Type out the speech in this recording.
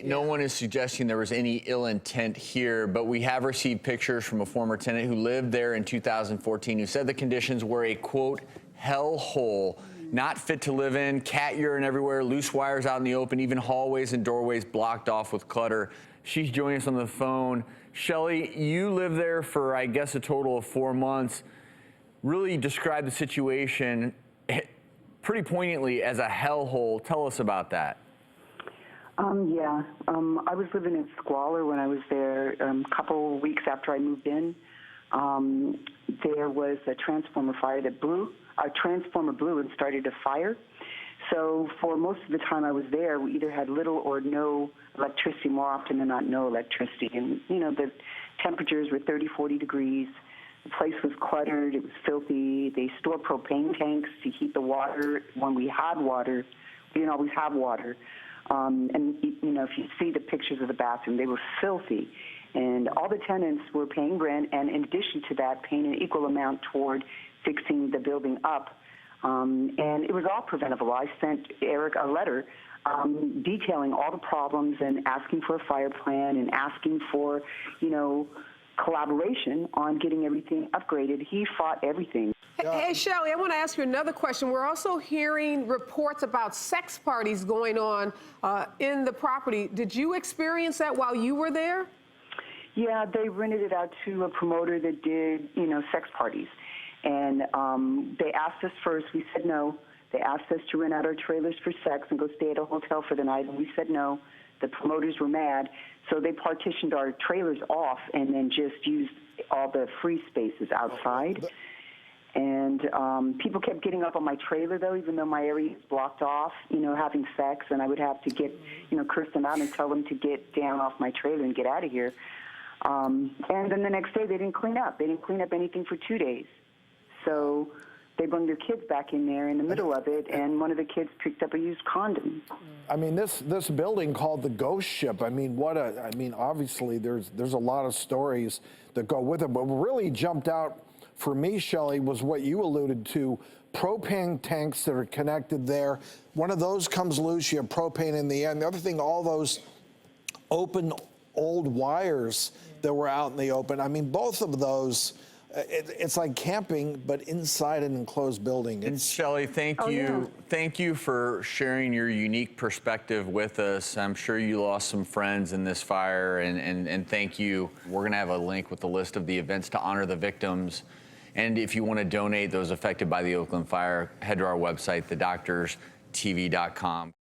No one is suggesting there was any ill intent here, but we have received pictures from a former tenant who lived there in 2014 who said the conditions were a, quote, hellhole, not fit to live in, cat urine everywhere, loose wires out in the open, even hallways and doorways blocked off with clutter. She's joining us on the phone. Shelley, you lived there for, I guess, a total of 4 months. Really describe the situation pretty poignantly as a hellhole. Tell us about that. I was living in squalor when I was there. A couple weeks after I moved in, there was a transformer fire that blew. A transformer blew and started a fire. So for most of the time I was there, we either had little or no electricity, more often than not no electricity. And, you know, the temperatures were 30, 40 degrees. The place was cluttered. It was filthy. They store propane tanks to heat the water. When we had water, we didn't always have water. And, you know, if you see the pictures of the bathroom, they were filthy. And all the tenants were paying rent, and in addition to that, paying an equal amount toward fixing the building up. And it was all preventable. I sent Eric a letter detailing all the problems and asking for a fire plan and asking for, you know, collaboration on getting everything upgraded. He fought everything. Hey, Shelley, I want to ask you another question. We're also hearing reports about sex parties going on in the property. Did you experience that while you were there? Yeah, they rented it out to a promoter that did, you know, sex parties. And they asked us first. We said no. They asked us to rent out our trailers for sex and go stay at a hotel for the night, and we said no. The promoters were mad, so they partitioned our trailers off and then just used all the free spaces outside. And people kept getting up on my trailer, though, even though my area is blocked off, you know, having sex, and I would have to get, you know, curse them out and tell them to get down off my trailer and get out of here. And then the next day, they didn't clean up. They didn't clean up anything for 2 days. So they brought their kids back in there in the middle of it, and one of the kids picked up a used condom. I mean, this building called the Ghost Ship. I mean, obviously there's a lot of stories that go with it, but what really jumped out for me, Shelley, was what you alluded to, propane tanks that are connected there. One of those comes loose, you have propane in the end. The other thing, all those open old wires that were out in the open. I mean, both of those, it's like camping, but inside an enclosed building. And Shelley, thank you. Thank you for sharing your unique perspective with us. I'm sure you lost some friends in this fire, and thank you. We're gonna have a link with the list of the events to honor the victims. And if you want to donate those affected by the Oakland fire, head to our website, thedoctorstv.com.